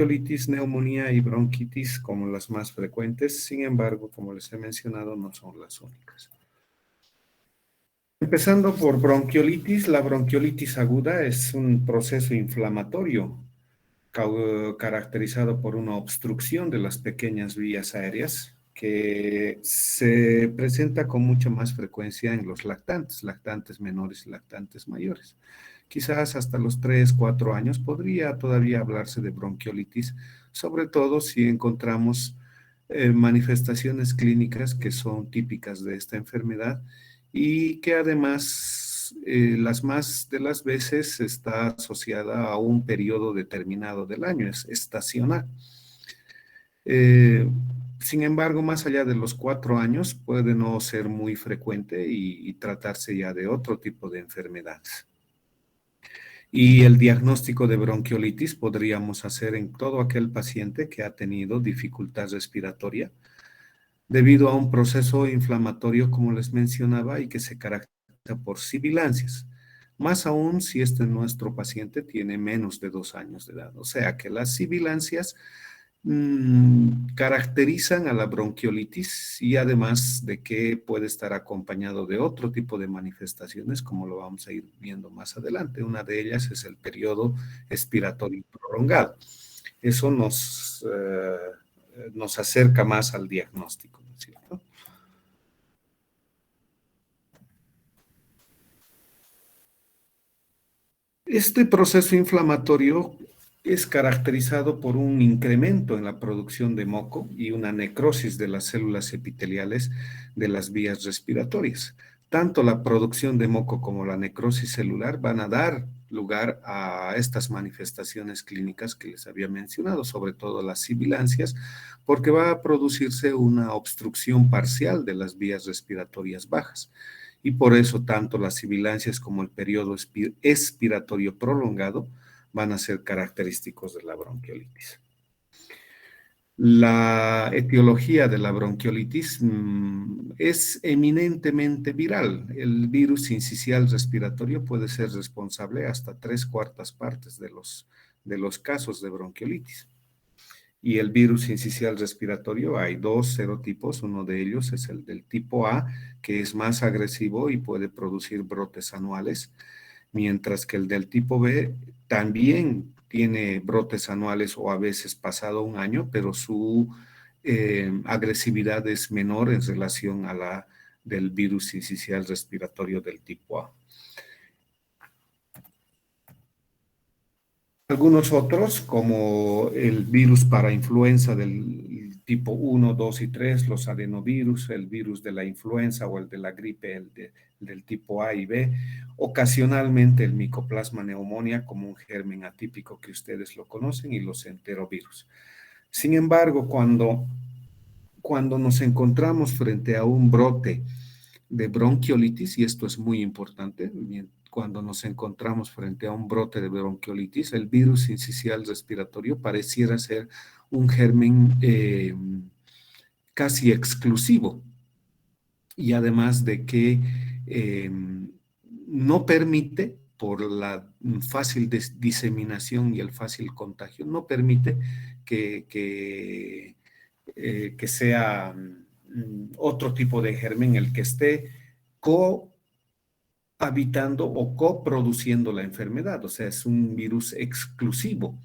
Bronquiolitis, neumonía y bronquitis como las más frecuentes. Sin embargo, como les he mencionado, no son las únicas. Empezando por bronquiolitis, la bronquiolitis aguda es un proceso inflamatorio caracterizado por una obstrucción de las pequeñas vías aéreas que se presenta con mucha más frecuencia en los lactantes, lactantes menores y lactantes mayores. Quizás hasta los 3, 4 años podría todavía hablarse de bronquiolitis, sobre todo si encontramos manifestaciones clínicas que son típicas de esta enfermedad y que además las más de las veces está asociada a un periodo determinado del año, es estacional. Sin embargo, más allá de los 4 años puede no ser muy frecuente y tratarse ya de otro tipo de enfermedades. Y el diagnóstico de bronquiolitis podríamos hacer en todo aquel paciente que ha tenido dificultad respiratoria debido a un proceso inflamatorio, como les mencionaba, y que se caracteriza por sibilancias. Más aún si nuestro paciente tiene menos de 2 años de edad. O sea que las sibilancias caracterizan a la bronquiolitis y además de que puede estar acompañado de otro tipo de manifestaciones, como lo vamos a ir viendo más adelante. Una de ellas es el periodo expiratorio prolongado. Eso nos acerca más al diagnóstico, ¿no es cierto? Este proceso inflamatorio es caracterizado por un incremento en la producción de moco y una necrosis de las células epiteliales de las vías respiratorias. Tanto la producción de moco como la necrosis celular van a dar lugar a estas manifestaciones clínicas que les había mencionado, sobre todo las sibilancias, porque va a producirse una obstrucción parcial de las vías respiratorias bajas. Y por eso tanto las sibilancias como el periodo expiratorio prolongado van a ser característicos de la bronquiolitis. La etiología de la bronquiolitis es eminentemente viral. El virus sincicial respiratorio puede ser responsable hasta 3/4 partes de los casos de bronquiolitis. Y el virus sincicial respiratorio, hay 2 serotipos, uno de ellos es el del tipo A, que es más agresivo y puede producir brotes anuales, mientras que el del tipo B también tiene brotes anuales o a veces pasado un año, pero su agresividad es menor en relación a la del virus sincicial respiratorio del tipo A. Algunos otros, como el virus para influenza del tipo 1, 2 y 3, los adenovirus, el virus de la influenza o el de la gripe, del tipo A y B, ocasionalmente el micoplasma neumonía como un germen atípico que ustedes lo conocen y los enterovirus. Sin embargo, cuando nos encontramos frente a un brote de bronquiolitis, y esto es muy importante, cuando nos encontramos frente a un brote de bronquiolitis, el virus sincicial respiratorio pareciera ser un germen casi exclusivo, y además de que no permite, por la fácil diseminación y el fácil contagio, no permite que sea otro tipo de germen el que esté cohabitando o coproduciendo la enfermedad. O sea, es un virus exclusivo.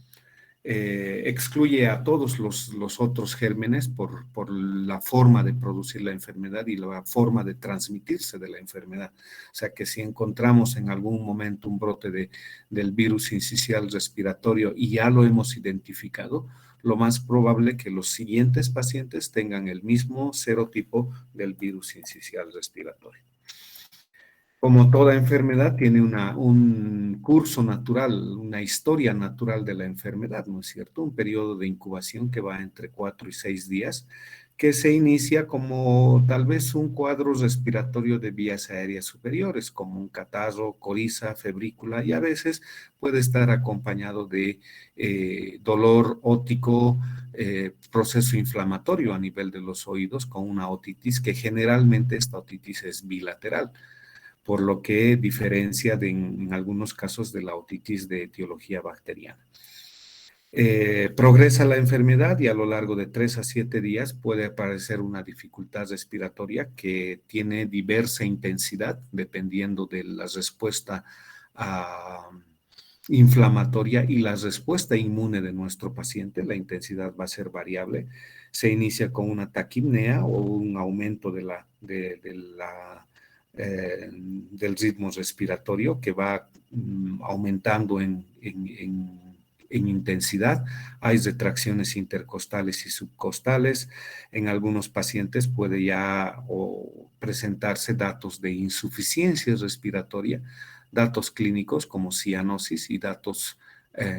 Excluye a todos los otros gérmenes por la forma de producir la enfermedad y la forma de transmitirse de la enfermedad. O sea que si encontramos en algún momento un brote del virus sincicial respiratorio y ya lo hemos identificado, lo más probable que los siguientes pacientes tengan el mismo serotipo del virus sincicial respiratorio. Como toda enfermedad, tiene un curso natural, una historia natural de la enfermedad, ¿no es cierto? Un periodo de incubación que va entre 4 y 6 días, que se inicia como tal vez un cuadro respiratorio de vías aéreas superiores, como un catarro, coriza, febrícula, y a veces puede estar acompañado de dolor ótico, proceso inflamatorio a nivel de los oídos, con una otitis, que generalmente esta otitis es bilateral, por lo que diferencia en algunos casos de la otitis de etiología bacteriana. Progresa la enfermedad y a lo largo de 3 a 7 días puede aparecer una dificultad respiratoria que tiene diversa intensidad dependiendo de la respuesta ah, inflamatoria y la respuesta inmune de nuestro paciente. La intensidad va a ser variable. Se inicia con una taquipnea o un aumento del ritmo respiratorio que va aumentando en intensidad. Hay retracciones intercostales y subcostales. En algunos pacientes puede ya presentarse datos de insuficiencia respiratoria, datos clínicos como cianosis y datos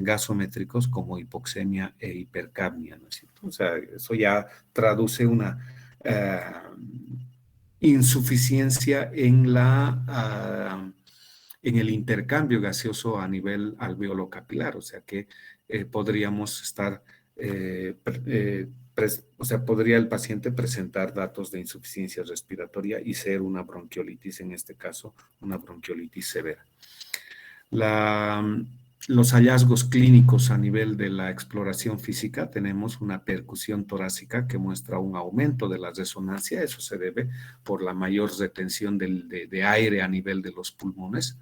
gasométricos como hipoxemia e hipercapnia, ¿no es cierto? O sea, eso ya traduce una insuficiencia en el intercambio gaseoso a nivel alveolo capilar, o sea que podríamos estar, o sea, podría el paciente presentar datos de insuficiencia respiratoria y ser una bronquiolitis, en este caso, una bronquiolitis severa. Los hallazgos clínicos a nivel de la exploración física, tenemos una percusión torácica que muestra un aumento de la resonancia, eso se debe por la mayor retención de aire a nivel de los pulmones.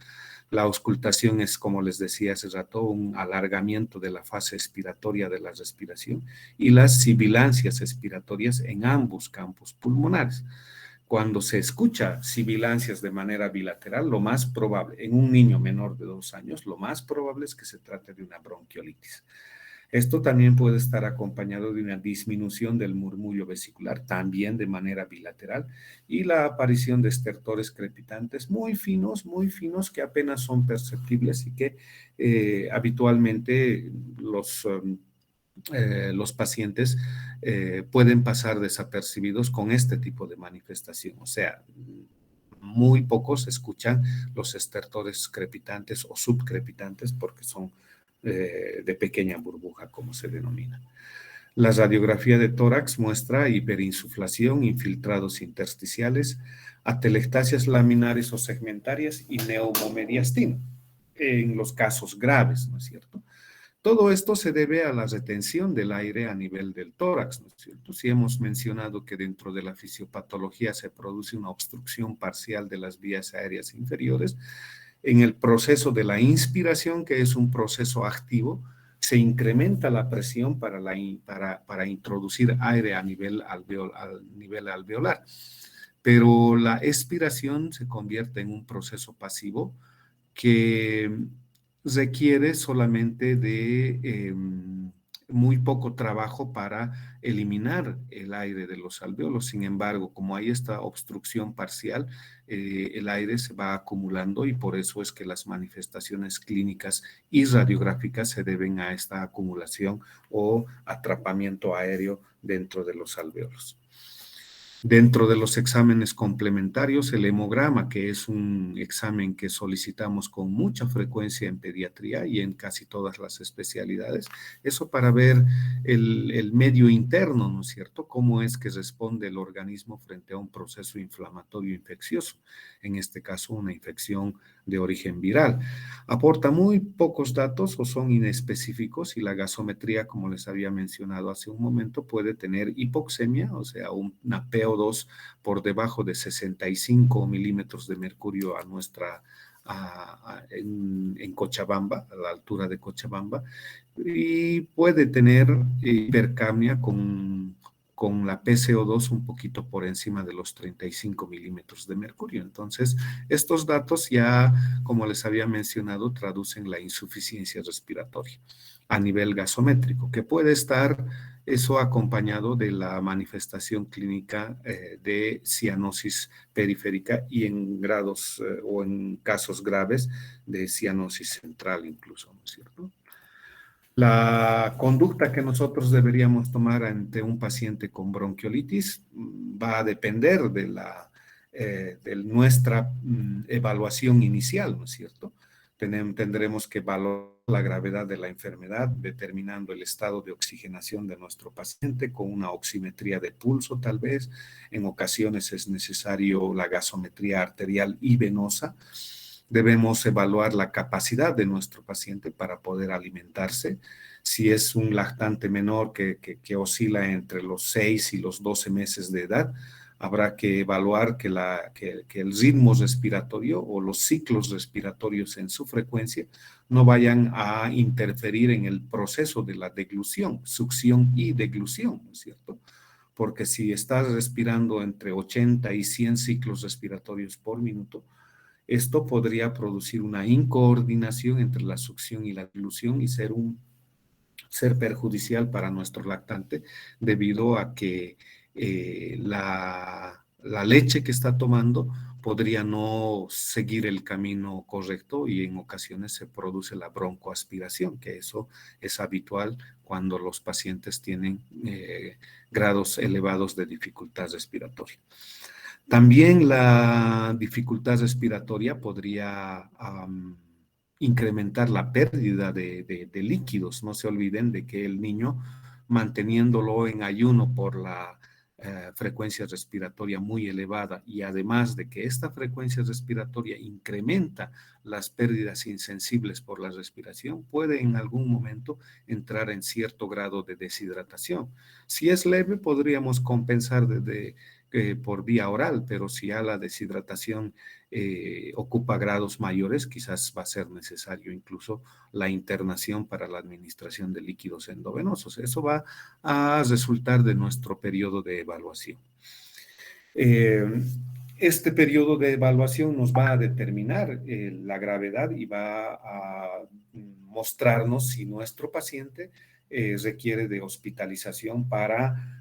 La auscultación es, como les decía hace rato, un alargamiento de la fase expiratoria de la respiración y las sibilancias expiratorias en ambos campos pulmonares. Cuando se escucha sibilancias de manera bilateral, lo más probable, en un niño menor de 2 años, lo más probable es que se trate de una bronquiolitis. Esto también puede estar acompañado de una disminución del murmullo vesicular, también de manera bilateral, y la aparición de estertores crepitantes muy finos, que apenas son perceptibles y que habitualmente los pacientes pueden pasar desapercibidos con este tipo de manifestación. O sea, muy pocos escuchan los estertores crepitantes o subcrepitantes porque son de pequeña burbuja, como se denomina. La radiografía de tórax muestra hiperinsuflación, infiltrados intersticiales, atelectasias laminares o segmentarias y neumomediastina en los casos graves, ¿no es cierto? Todo esto se debe a la retención del aire a nivel del tórax, ¿no es cierto? Si hemos mencionado que dentro de la fisiopatología se produce una obstrucción parcial de las vías aéreas inferiores, en el proceso de la inspiración, que es un proceso activo, se incrementa la presión para introducir aire a nivel alveolar. Pero la expiración se convierte en un proceso pasivo que requiere solamente de muy poco trabajo para eliminar el aire de los alveolos. Sin embargo, como hay esta obstrucción parcial, el aire se va acumulando y por eso es que las manifestaciones clínicas y radiográficas se deben a esta acumulación o atrapamiento aéreo dentro de los alveolos. Dentro de los exámenes complementarios, el hemograma, que es un examen que solicitamos con mucha frecuencia en pediatría y en casi todas las especialidades, eso para ver el medio interno, ¿no es cierto? Cómo es que responde el organismo frente a un proceso inflamatorio infeccioso, en este caso una infección de origen viral. Aporta muy pocos datos o son inespecíficos y la gasometría, como les había mencionado hace un momento, puede tener hipoxemia, o sea, una PO2 por debajo de 65 milímetros de mercurio en Cochabamba, a la altura de Cochabamba, y puede tener hipercapnia con la PCO2 un poquito por encima de los 35 milímetros de mercurio. Entonces, estos datos ya, como les había mencionado, traducen la insuficiencia respiratoria a nivel gasométrico, que puede estar eso acompañado de la manifestación clínica de cianosis periférica y en grados o en casos graves de cianosis central incluso, ¿no es cierto? La conducta que nosotros deberíamos tomar ante un paciente con bronquiolitis va a depender de nuestra evaluación inicial, ¿no es cierto? Tendremos que evaluar la gravedad de la enfermedad, determinando el estado de oxigenación de nuestro paciente con una oximetría de pulso tal vez. En ocasiones es necesario la gasometría arterial y venosa. Debemos evaluar la capacidad de nuestro paciente para poder alimentarse. Si es un lactante menor que oscila entre los 6 y los 12 meses de edad, habrá que evaluar que el ritmo respiratorio o los ciclos respiratorios en su frecuencia no vayan a interferir en el proceso de la deglución, succión y deglución, ¿no es cierto? Porque si estás respirando entre 80 y 100 ciclos respiratorios por minuto, esto podría producir una incoordinación entre la succión y la deglución y ser perjudicial para nuestro lactante debido a que la leche que está tomando podría no seguir el camino correcto y en ocasiones se produce la broncoaspiración, que eso es habitual cuando los pacientes tienen grados elevados de dificultad respiratoria. También la dificultad respiratoria podría incrementar la pérdida de líquidos. No se olviden de que el niño, manteniéndolo en ayuno por la frecuencia respiratoria muy elevada y además de que esta frecuencia respiratoria incrementa las pérdidas insensibles por la respiración, puede en algún momento entrar en cierto grado de deshidratación. Si es leve, podríamos compensar por vía oral, pero si ya la deshidratación ocupa grados mayores, quizás va a ser necesario incluso la internación para la administración de líquidos endovenosos. Eso va a resultar de nuestro periodo de evaluación. Este periodo de evaluación nos va a determinar la gravedad y va a mostrarnos si nuestro paciente requiere de hospitalización para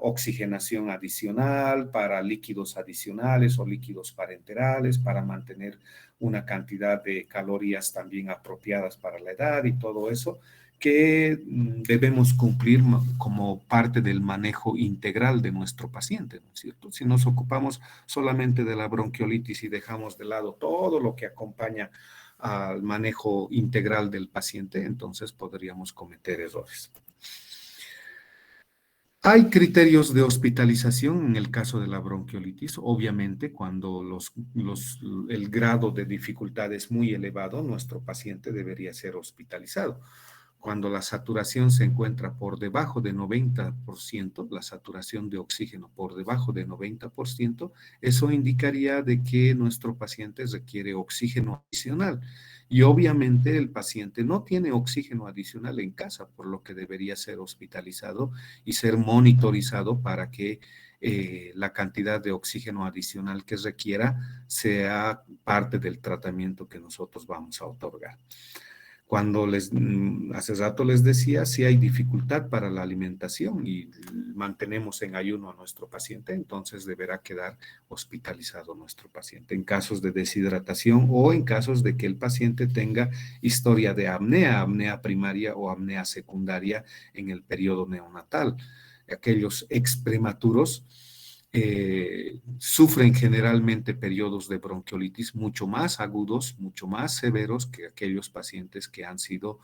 oxigenación adicional, para líquidos adicionales o líquidos parenterales, para mantener una cantidad de calorías también apropiadas para la edad y todo eso que debemos cumplir como parte del manejo integral de nuestro paciente, ¿no es cierto? Si nos ocupamos solamente de la bronquiolitis y dejamos de lado todo lo que acompaña al manejo integral del paciente, entonces podríamos cometer errores. Hay criterios de hospitalización en el caso de la bronquiolitis. Obviamente, cuando el grado de dificultad es muy elevado, nuestro paciente debería ser hospitalizado. Cuando la saturación se encuentra por debajo de 90%, la saturación de oxígeno por debajo de 90%, eso indicaría de que nuestro paciente requiere oxígeno adicional. Y obviamente el paciente no tiene oxígeno adicional en casa, por lo que debería ser hospitalizado y ser monitorizado para que la cantidad de oxígeno adicional que requiera sea parte del tratamiento que nosotros vamos a otorgar. Cuando hace rato les decía, si hay dificultad para la alimentación y mantenemos en ayuno a nuestro paciente, entonces deberá quedar hospitalizado nuestro paciente en casos de deshidratación o en casos de que el paciente tenga historia de apnea, apnea primaria o apnea secundaria en el periodo neonatal. Aquellos exprematuros sufren generalmente periodos de bronquiolitis mucho más agudos, mucho más severos que aquellos pacientes que han sido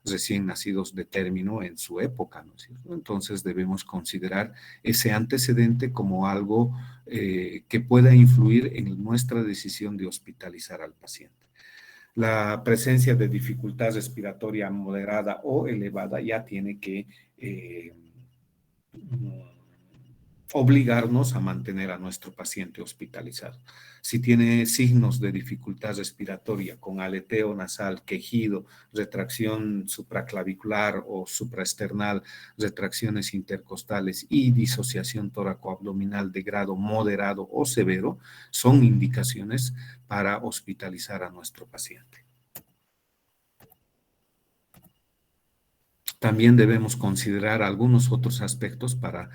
recién nacidos de término en su época, ¿no es cierto? Entonces debemos considerar ese antecedente como algo que pueda influir en nuestra decisión de hospitalizar al paciente. La presencia de dificultad respiratoria moderada o elevada ya tiene que obligarnos a mantener a nuestro paciente hospitalizado. Si tiene signos de dificultad respiratoria con aleteo nasal, quejido, retracción supraclavicular o supraesternal, retracciones intercostales y disociación tóraco-abdominal de grado moderado o severo, son indicaciones para hospitalizar a nuestro paciente. También debemos considerar algunos otros aspectos para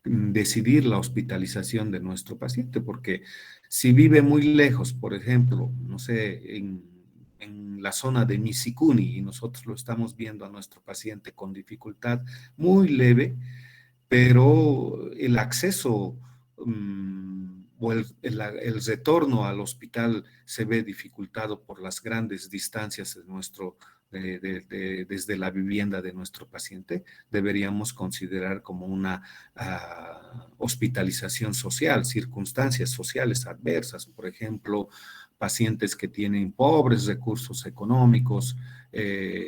decidir la hospitalización de nuestro paciente, porque si vive muy lejos, por ejemplo, no sé, en la zona de Misikuni y nosotros lo estamos viendo a nuestro paciente con dificultad muy leve, pero el acceso o el retorno al hospital se ve dificultado por las grandes distancias desde la vivienda de nuestro paciente, deberíamos considerar como una hospitalización social, circunstancias sociales adversas, por ejemplo, pacientes que tienen pobres recursos económicos,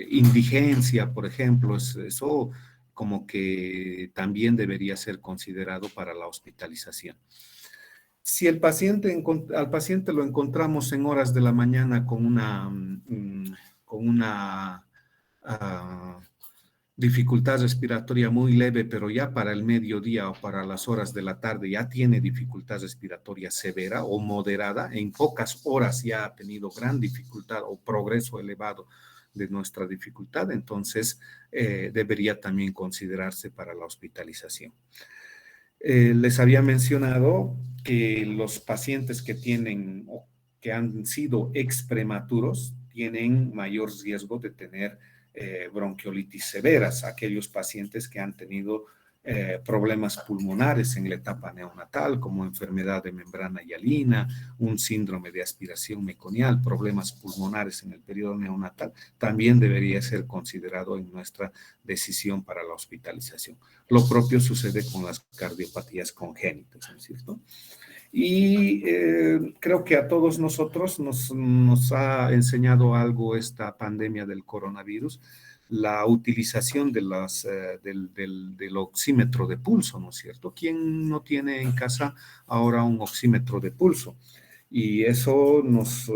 indigencia, por ejemplo, eso como que también debería ser considerado para la hospitalización. Si al paciente lo encontramos en horas de la mañana con una dificultad respiratoria muy leve, pero ya para el mediodía o para las horas de la tarde ya tiene dificultad respiratoria severa o moderada, en pocas horas ya ha tenido gran dificultad o progreso elevado de nuestra dificultad, entonces debería también considerarse para la hospitalización. Les había mencionado que los pacientes que tienen o que han sido exprematuros tienen mayor riesgo de tener bronquiolitis severas, aquellos pacientes que han tenido problemas pulmonares en la etapa neonatal, como enfermedad de membrana hialina, un síndrome de aspiración meconial, problemas pulmonares en el periodo neonatal, también debería ser considerado en nuestra decisión para la hospitalización. Lo propio sucede con las cardiopatías congénitas, ¿no es cierto? Y creo que a todos nosotros nos ha enseñado algo esta pandemia del coronavirus, la utilización del oxímetro de pulso, ¿no es cierto? ¿Quién no tiene en casa ahora un oxímetro de pulso? Y eso nos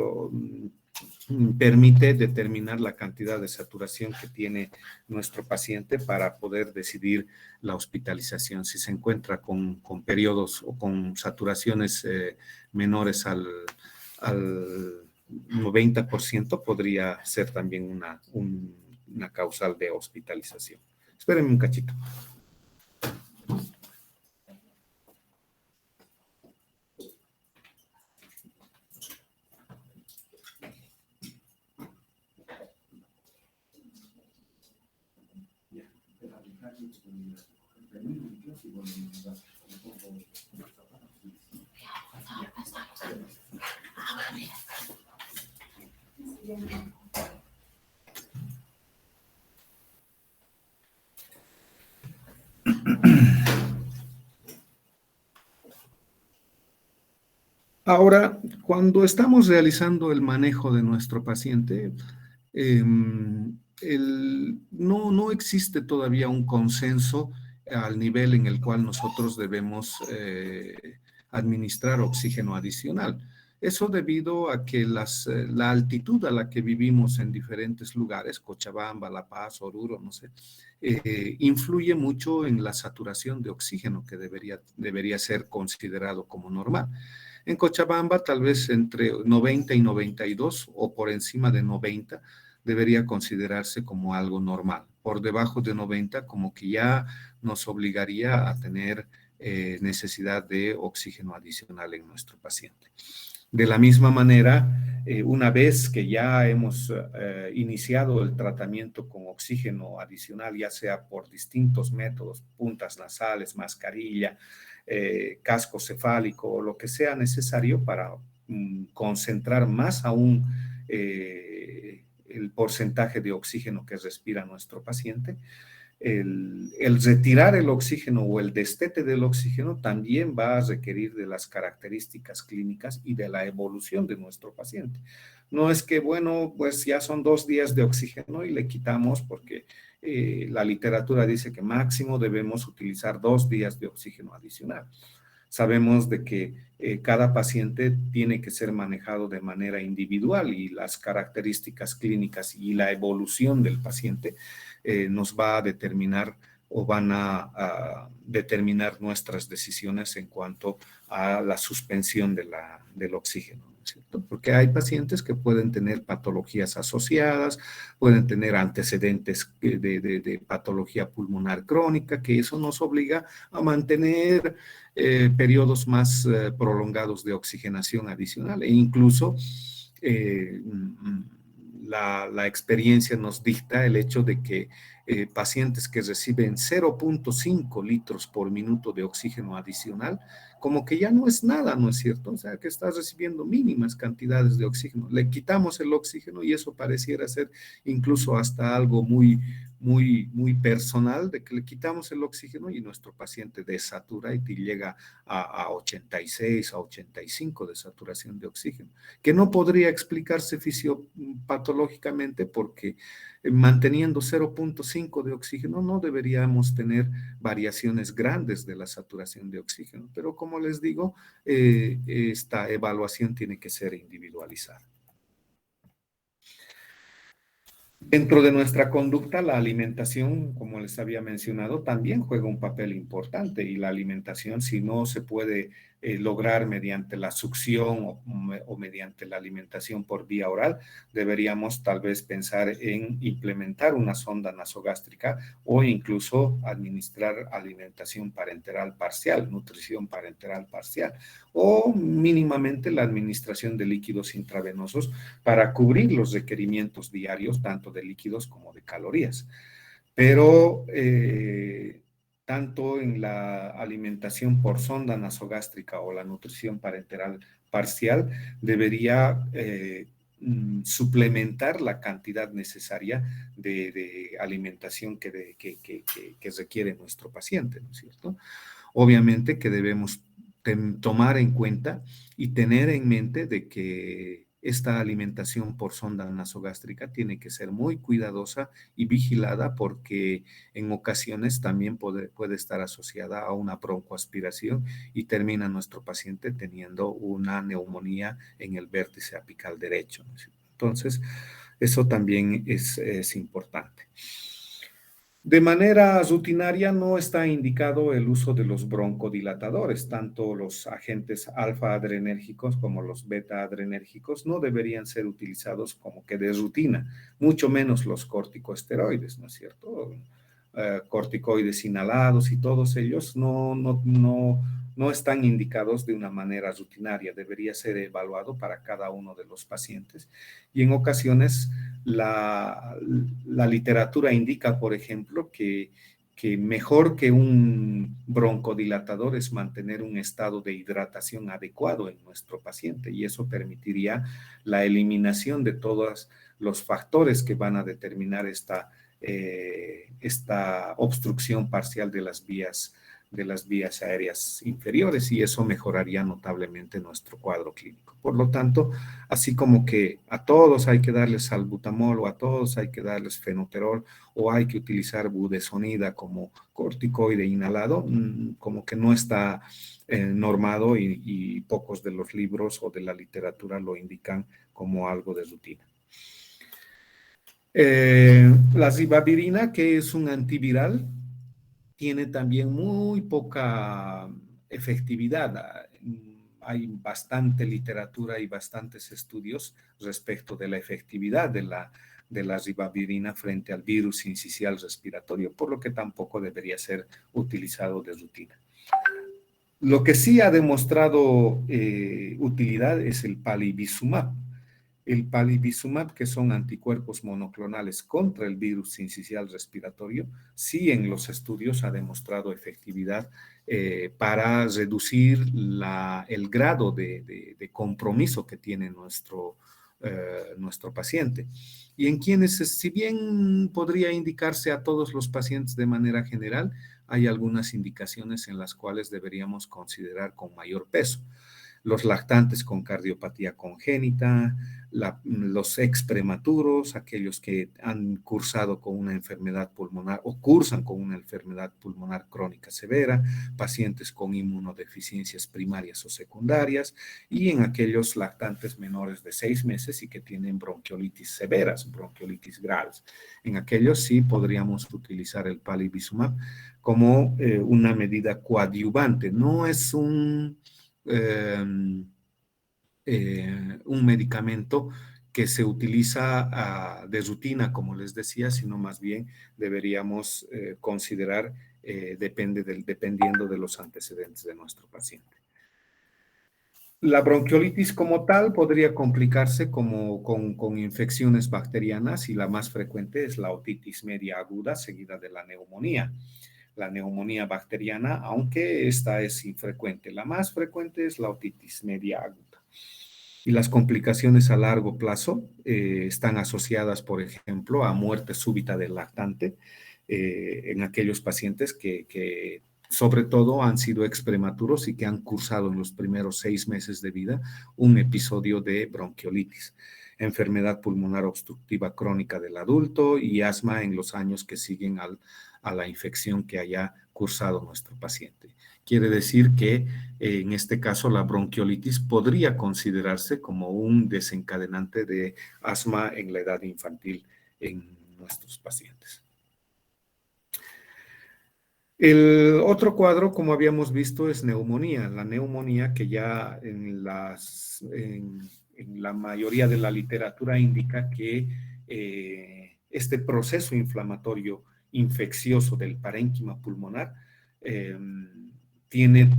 permite determinar la cantidad de saturación que tiene nuestro paciente para poder decidir la hospitalización. Si se encuentra con periodos o con saturaciones menores al 90%, podría ser también una causal de hospitalización. Espérenme un cachito. Ahora, cuando estamos realizando el manejo de nuestro paciente, no existe todavía un consenso al nivel en el cual nosotros debemos administrar oxígeno adicional. Eso debido a que la altitud a la que vivimos en diferentes lugares, Cochabamba, La Paz, Oruro, no sé, influye mucho en la saturación de oxígeno que debería ser considerado como normal. En Cochabamba, tal vez entre 90 y 92 o por encima de 90 debería considerarse como algo normal. Por debajo de 90, como que ya nos obligaría a tener necesidad de oxígeno adicional en nuestro paciente. De la misma manera, una vez que ya hemos iniciado el tratamiento con oxígeno adicional, ya sea por distintos métodos, puntas nasales, mascarilla, casco cefálico o lo que sea necesario para concentrar más aún el porcentaje de oxígeno que respira nuestro paciente. El retirar el oxígeno o el destete del oxígeno también va a requerir de las características clínicas y de la evolución de nuestro paciente. No es que, bueno, pues ya son 2 días de oxígeno y le quitamos porque la literatura dice que máximo debemos utilizar 2 días de oxígeno adicional. Sabemos de que cada paciente tiene que ser manejado de manera individual y las características clínicas y la evolución del paciente nos va a determinar o van a determinar nuestras decisiones en cuanto a la suspensión del oxígeno, ¿no es cierto? Porque hay pacientes que pueden tener patologías asociadas, pueden tener antecedentes de patología pulmonar crónica, que eso nos obliga a mantener periodos más prolongados de oxigenación adicional e incluso la experiencia nos dicta el hecho de que pacientes que reciben 0,5 litros por minuto de oxígeno adicional, como que ya no es nada, ¿no es cierto? O sea, que estás recibiendo mínimas cantidades de oxígeno. Le quitamos el oxígeno y eso pareciera ser incluso hasta algo muy personal, de que le quitamos el oxígeno y nuestro paciente desatura y llega a 86, a 85 de saturación de oxígeno, que no podría explicarse fisiopatológicamente porque manteniendo 0,5 de oxígeno no deberíamos tener variaciones grandes de la saturación de oxígeno, pero como les digo, esta evaluación tiene que ser individualizada. Dentro de nuestra conducta, la alimentación, como les había mencionado, también juega un papel importante y la alimentación, si no se puede lograr mediante la succión o mediante la alimentación por vía oral, deberíamos tal vez pensar en implementar una sonda nasogástrica o incluso administrar alimentación parenteral parcial, nutrición parenteral parcial o mínimamente la administración de líquidos intravenosos para cubrir los requerimientos diarios, tanto de líquidos como de calorías. Pero tanto en la alimentación por sonda nasogástrica o la nutrición parenteral parcial, debería suplementar la cantidad necesaria de alimentación que requiere nuestro paciente, ¿no es cierto? Obviamente que debemos tomar en cuenta y tener en mente de que esta alimentación por sonda nasogástrica tiene que ser muy cuidadosa y vigilada porque en ocasiones también puede estar asociada a una broncoaspiración y termina nuestro paciente teniendo una neumonía en el vértice apical derecho. Entonces, eso también es importante. De manera rutinaria no está indicado el uso de los broncodilatadores, tanto los agentes alfa-adrenérgicos como los beta-adrenérgicos no deberían ser utilizados como que de rutina, mucho menos los corticosteroides, ¿no es cierto? Corticoides inhalados y todos ellos no están indicados de una manera rutinaria, debería ser evaluado para cada uno de los pacientes y en ocasiones la literatura indica, por ejemplo, que mejor que un broncodilatador es mantener un estado de hidratación adecuado en nuestro paciente y eso permitiría la eliminación de todos los factores que van a determinar esta obstrucción parcial de las vías aéreas inferiores y eso mejoraría notablemente nuestro cuadro clínico. Por lo tanto, así como que a todos hay que darles salbutamol o a todos hay que darles fenoterol o hay que utilizar budesonida como corticoide inhalado, como que no está normado y pocos de los libros o de la literatura lo indican como algo de rutina. La ribavirina, que es un antiviral, tiene también muy poca efectividad. Hay bastante literatura y bastantes estudios respecto de la efectividad de la ribavirina frente al virus sincicial respiratorio, por lo que tampoco debería ser utilizado de rutina. Lo que sí ha demostrado utilidad es el palivizumab. El palivizumab, que son anticuerpos monoclonales contra el virus sincicial respiratorio, sí en los estudios ha demostrado efectividad para reducir el grado de compromiso que tiene nuestro paciente. Y en quienes, si bien podría indicarse a todos los pacientes de manera general, hay algunas indicaciones en las cuales deberíamos considerar con mayor peso. Los lactantes con cardiopatía congénita, los ex prematuros, aquellos que han cursado con una enfermedad pulmonar o cursan con una enfermedad pulmonar crónica severa, pacientes con inmunodeficiencias primarias o secundarias y en aquellos lactantes menores de 6 meses y que tienen bronquiolitis severas, bronquiolitis graves. En aquellos sí podríamos utilizar el palivizumab como una medida coadyuvante. No es un medicamento que se utiliza de rutina, como les decía, sino más bien deberíamos considerar dependiendo de los antecedentes de nuestro paciente. La bronquiolitis como tal podría complicarse como con infecciones bacterianas y la más frecuente es la otitis media aguda seguida de la neumonía bacteriana, aunque esta es infrecuente. La más frecuente es la otitis media aguda. Y las complicaciones a largo plazo están asociadas, por ejemplo, a muerte súbita del lactante en aquellos pacientes que sobre todo han sido exprematuros y que han cursado en los primeros 6 meses de vida un episodio de bronquiolitis, enfermedad pulmonar obstructiva crónica del adulto y asma en los años que siguen a la infección que haya cursado nuestro paciente. Quiere decir que en este caso la bronquiolitis podría considerarse como un desencadenante de asma en la edad infantil en nuestros pacientes. El otro cuadro, como habíamos visto, es neumonía. La neumonía que ya en la mayoría de la literatura indica que este proceso inflamatorio infeccioso del parénquima pulmonar eh, tiene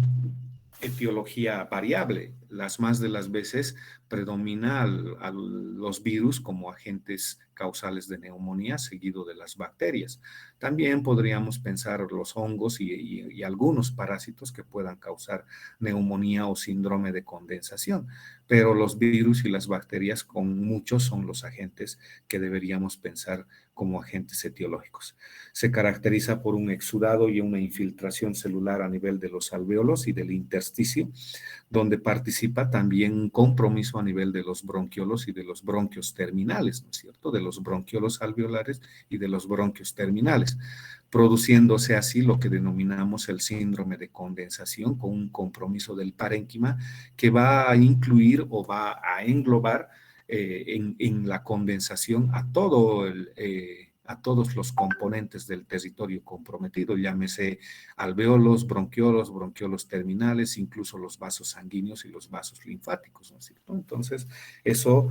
etiología variable. Las más de las veces predomina a los virus como agentes causales de neumonía, seguido de las bacterias. También podríamos pensar los hongos y algunos parásitos que puedan causar neumonía o síndrome de condensación, pero los virus y las bacterias con muchos son los agentes que deberíamos pensar como agentes etiológicos. Se caracteriza por un exudado y una infiltración celular a nivel de los alvéolos y del intersticio, donde participa también un compromiso a nivel de los bronquiolos y de los bronquios terminales, ¿no es cierto? De los bronquiolos alveolares y de los bronquios terminales, produciéndose así lo que denominamos el síndrome de condensación con un compromiso del parénquima que va a incluir o va a englobar en la condensación a todos los componentes del territorio comprometido, llámese alvéolos, bronquiolos terminales, incluso los vasos sanguíneos y los vasos linfáticos, ¿no es cierto? Entonces, eso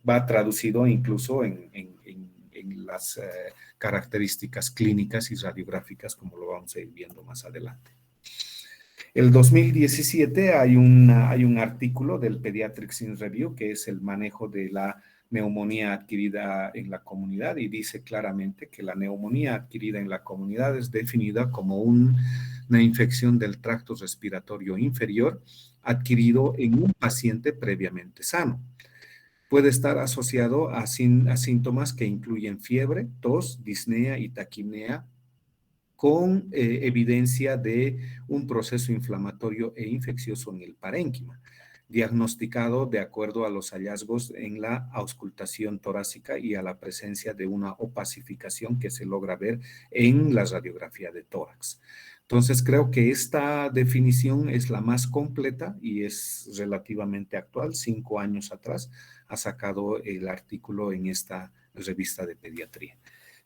va traducido incluso en las características clínicas y radiográficas, como lo vamos a ir viendo más adelante. El 2017 hay un artículo del Pediatrics in Review, que es el manejo de la neumonía adquirida en la comunidad, y dice claramente que la neumonía adquirida en la comunidad es definida como una infección del tracto respiratorio inferior adquirido en un paciente previamente sano. Puede estar asociado a síntomas que incluyen fiebre, tos, disnea y taquipnea, con evidencia de un proceso inflamatorio e infeccioso en el parénquima, diagnosticado de acuerdo a los hallazgos en la auscultación torácica y a la presencia de una opacificación que se logra ver en la radiografía de tórax. Entonces, creo que esta definición es la más completa y es relativamente actual. 5 años atrás ha sacado el artículo en esta revista de pediatría.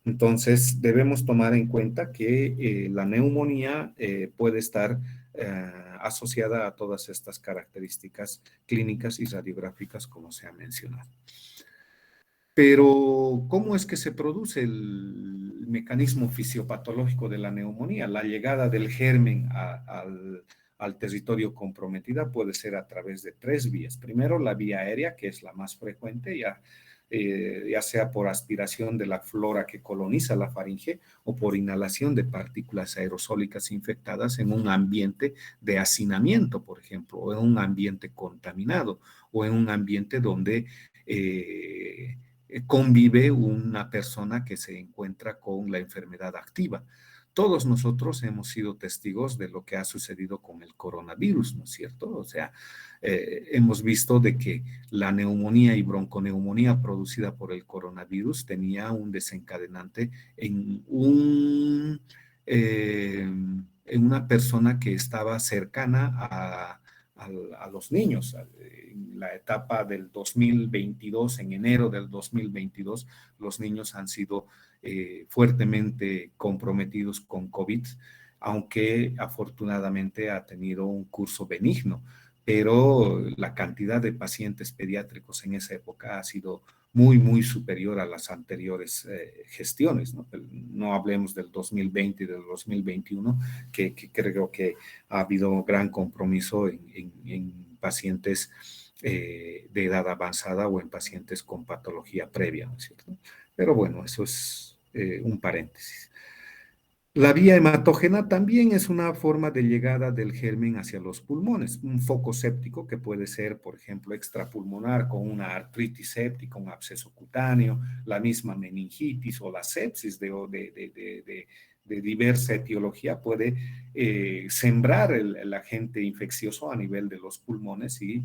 Entonces, debemos tomar en cuenta que la neumonía puede estar asociada a todas estas características clínicas y radiográficas, como se ha mencionado. Pero, ¿cómo es que se produce el mecanismo fisiopatológico de la neumonía? La llegada del germen al territorio comprometida puede ser a través de 3 vías. Primero, la vía aérea, que es la más frecuente, ya sea por aspiración de la flora que coloniza la faringe o por inhalación de partículas aerosólicas infectadas en un ambiente de hacinamiento, por ejemplo, o en un ambiente contaminado, o en un ambiente donde convive una persona que se encuentra con la enfermedad activa. Todos nosotros hemos sido testigos de lo que ha sucedido con el coronavirus, ¿no es cierto? O sea, hemos visto de que la neumonía y bronconeumonía producida por el coronavirus tenía un desencadenante en una persona que estaba cercana a los niños. En la etapa del 2022, en enero del 2022, los niños han sido fuertemente comprometidos con COVID, aunque afortunadamente ha tenido un curso benigno, pero la cantidad de pacientes pediátricos en esa época ha sido muy superior a las anteriores gestiones, ¿no? No hablemos del 2020 y del 2021, que creo que ha habido gran compromiso en pacientes de edad avanzada o en pacientes con patología previa, ¿no es cierto? Pero bueno, eso es un paréntesis. La vía hematógena también es una forma de llegada del germen hacia los pulmones, un foco séptico que puede ser, por ejemplo, extrapulmonar con una artritis séptica, un absceso cutáneo, la misma meningitis o la sepsis de diversa etiología puede sembrar el agente infeccioso a nivel de los pulmones y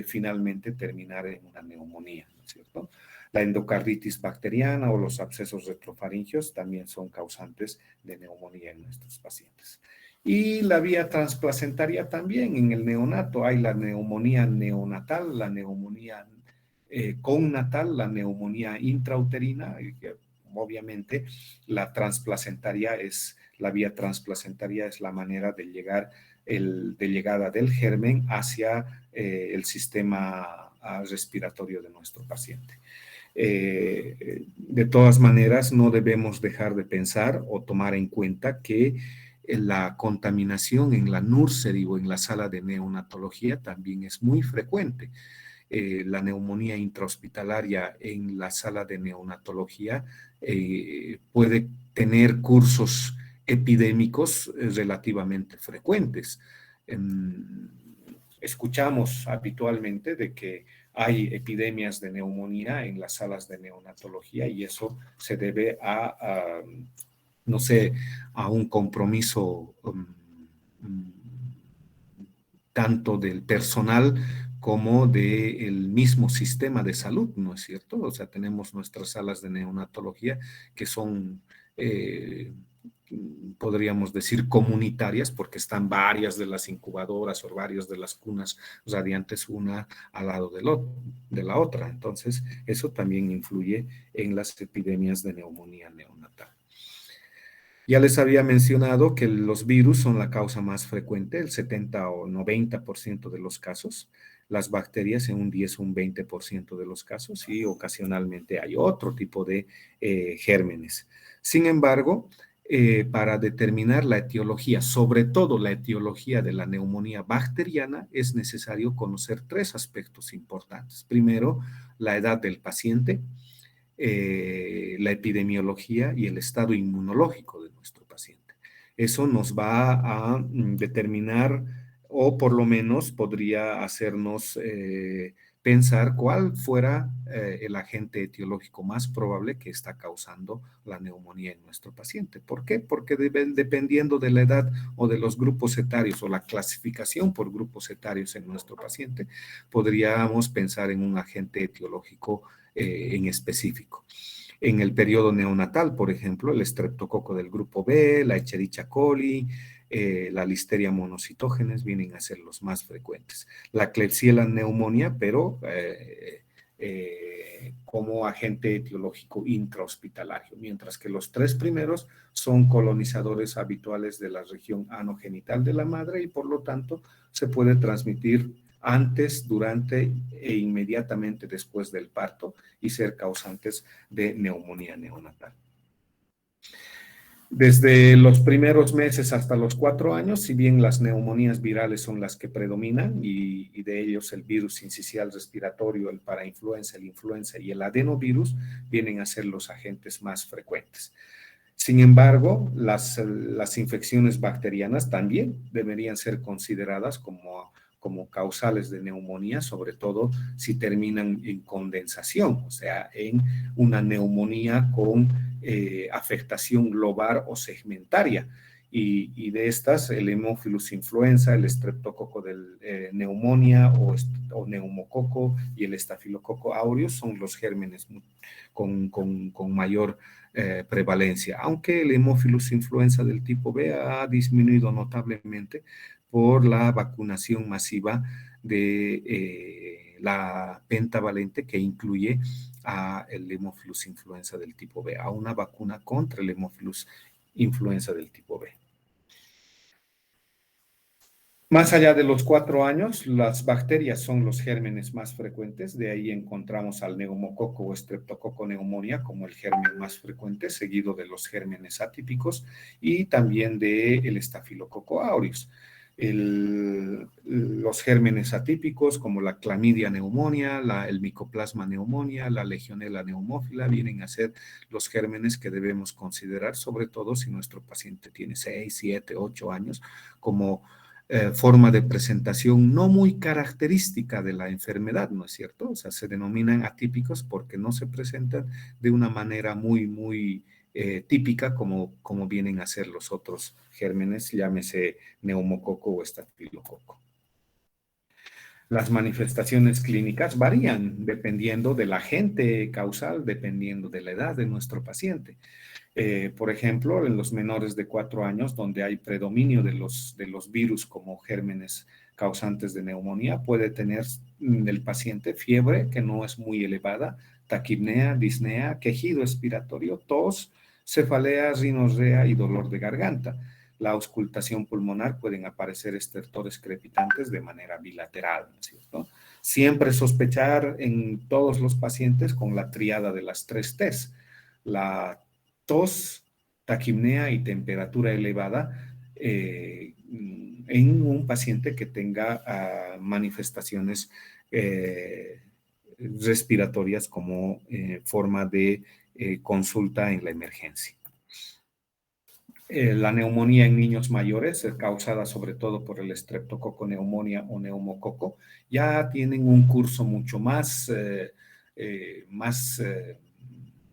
finalmente terminar en una neumonía, ¿no es cierto? La endocarditis bacteriana o los abscesos retrofaringios también son causantes de neumonía en nuestros pacientes. Y la vía transplacentaria también en el neonato. Hay la neumonía neonatal, la neumonía connatal, la neumonía intrauterina, y que obviamente la transplacentaria es, la vía transplacentaria es la manera de llegar, de llegada del germen hacia el sistema respiratorio de nuestro paciente. De todas maneras, no debemos dejar de pensar o tomar en cuenta que la contaminación en la nursery o en la sala de neonatología también es muy frecuente. La neumonía intrahospitalaria en la sala de neonatología puede tener cursos epidémicos relativamente frecuentes. Escuchamos habitualmente de que hay epidemias de neumonía en las salas de neonatología y eso se debe no sé, a un compromiso tanto del personal como del mismo sistema de salud, ¿no es cierto? O sea, tenemos nuestras salas de neonatología que son podríamos decir comunitarias, porque están varias de las incubadoras o varias de las cunas radiantes una al lado de la otra. Entonces, eso también influye en las epidemias de neumonía neonatal. Ya les había mencionado que los virus son la causa más frecuente, el 70 o 90% de los casos, las bacterias en un 10 o un 20% de los casos y ocasionalmente hay otro tipo de gérmenes. Sin embargo, para determinar la etiología, sobre todo la etiología de la neumonía bacteriana, es necesario conocer tres aspectos importantes. Primero, la edad del paciente, la epidemiología y el estado inmunológico de nuestro paciente. Eso nos va a determinar o por lo menos podría hacernos pensar cuál fuera el agente etiológico más probable que está causando la neumonía en nuestro paciente. ¿Por qué? Porque dependiendo de la edad o de los grupos etarios o la clasificación por grupos etarios en nuestro paciente, podríamos pensar en un agente etiológico en específico. En el periodo neonatal, por ejemplo, el estreptococo del grupo B, la Escherichia coli, la Listeria monocitógenes vienen a ser los más frecuentes. La Klebsiella pneumonia, pero como agente etiológico intrahospitalario, mientras que los tres primeros son colonizadores habituales de la región anogenital de la madre y por lo tanto se puede transmitir antes, durante e inmediatamente después del parto y ser causantes de neumonía neonatal. Desde los primeros meses hasta los 4 años, si bien las neumonías virales son las que predominan y de ellos el virus sincicial respiratorio, el parainfluenza, el influenza y el adenovirus vienen a ser los agentes más frecuentes. Sin embargo, las infecciones bacterianas también deberían ser consideradas como causales de neumonía, sobre todo si terminan en condensación, o sea, en una neumonía con afectación global o segmentaria. Y de estas, el Haemophilus influenza, el estreptococo del neumonía o neumococo y el estafilococo aureus son los gérmenes con mayor prevalencia, aunque el Haemophilus influenza del tipo B ha disminuido notablemente por la vacunación masiva de la pentavalente que incluye a el Haemophilus influenza del tipo B, a una vacuna contra el Haemophilus influenza del tipo B. Más allá de los 4 años, las bacterias son los gérmenes más frecuentes, de ahí encontramos al neumococo o estreptococo neumonía como el germen más frecuente, seguido de los gérmenes atípicos y también del estafilococo aureus. Los gérmenes atípicos como la clamidia pneumonia, el micoplasma pneumonia, la legionela neumófila, vienen a ser los gérmenes que debemos considerar, sobre todo si nuestro paciente tiene 6, 7, 8 años, como forma de presentación no muy característica de la enfermedad, ¿no es cierto? O sea, se denominan atípicos porque no se presentan de una manera muy típica como vienen a ser los otros gérmenes, llámese neumococo o estafilococo. Las manifestaciones clínicas varían dependiendo del agente causal, dependiendo de la edad de nuestro paciente. Por ejemplo, en los menores de 4 años, donde hay predominio de los virus como gérmenes causantes de neumonía, puede tener el paciente fiebre que no es muy elevada, taquipnea, disnea, quejido expiratorio, tos, cefalea, rinorrea y dolor de garganta. La auscultación pulmonar pueden aparecer estertores crepitantes de manera bilateral, ¿no es cierto? Siempre sospechar en todos los pacientes con la triada de las 3 Ts. La tos, taquipnea y temperatura elevada en un paciente que tenga manifestaciones respiratorias como forma de consulta en la emergencia. La neumonía en niños mayores, causada sobre todo por el estreptococo neumonía o neumococo, ya tienen un curso mucho más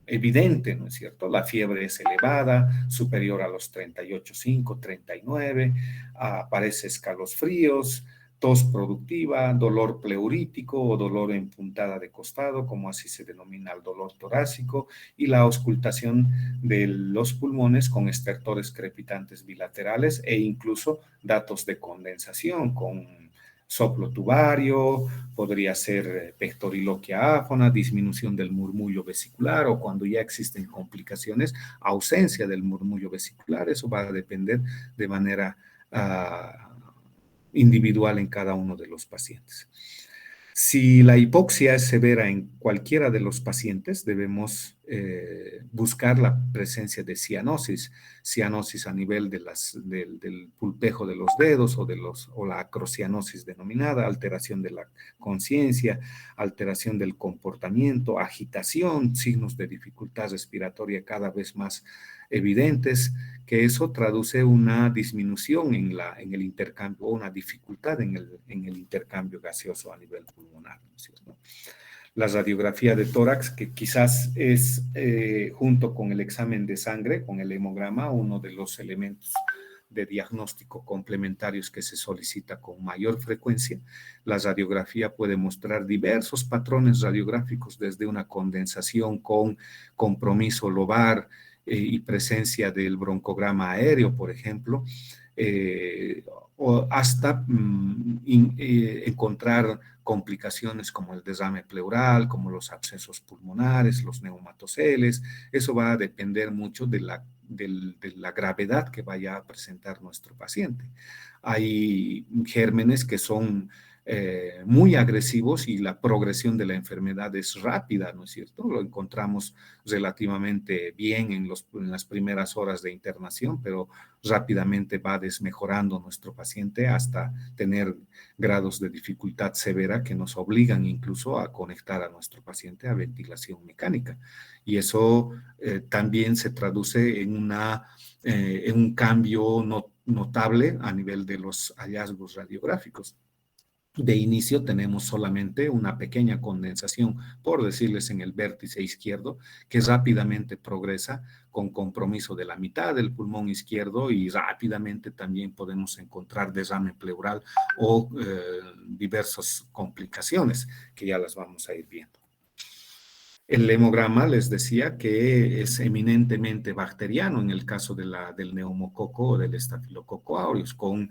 evidente, ¿no es cierto? La fiebre es elevada, superior a los 38,5, 39, aparece escalofríos, tos productiva, dolor pleurítico o dolor en puntada de costado, como así se denomina el dolor torácico, y la auscultación de los pulmones con estertores crepitantes bilaterales e incluso datos de condensación con soplo tubario, podría ser pectoriloquia áfona, disminución del murmullo vesicular o cuando ya existen complicaciones, ausencia del murmullo vesicular. Eso va a depender de manera individual en cada uno de los pacientes. Si la hipoxia es severa en cualquiera de los pacientes, debemos buscar la presencia de cianosis a nivel del pulpejo de los dedos o la acrocianosis denominada, alteración de la conciencia, alteración del comportamiento, agitación, signos de dificultad respiratoria cada vez más evidentes, que eso traduce una disminución en el intercambio o una dificultad en el intercambio gaseoso a nivel pulmonar, ¿no es cierto? La radiografía de tórax, que quizás es, junto con el examen de sangre, con el hemograma, uno de los elementos de diagnóstico complementarios que se solicita con mayor frecuencia. La radiografía puede mostrar diversos patrones radiográficos, desde una condensación con compromiso lobar y presencia del broncograma aéreo, por ejemplo, o hasta encontrar complicaciones como el derrame pleural, como los abscesos pulmonares, los neumatoceles. Eso va a depender mucho de la gravedad que vaya a presentar nuestro paciente. Hay gérmenes que son muy agresivos y la progresión de la enfermedad es rápida, ¿no es cierto? Lo encontramos relativamente bien en las primeras horas de internación, pero rápidamente va desmejorando nuestro paciente hasta tener grados de dificultad severa que nos obligan incluso a conectar a nuestro paciente a ventilación mecánica. Y eso también se traduce en un cambio notable a nivel de los hallazgos radiográficos. De inicio tenemos solamente una pequeña condensación, por decirles, en el vértice izquierdo, que rápidamente progresa con compromiso de la mitad del pulmón izquierdo y rápidamente también podemos encontrar derrame pleural o diversas complicaciones que ya las vamos a ir viendo. El hemograma les decía que es eminentemente bacteriano en el caso del neumococo o del estafilococo aureus, con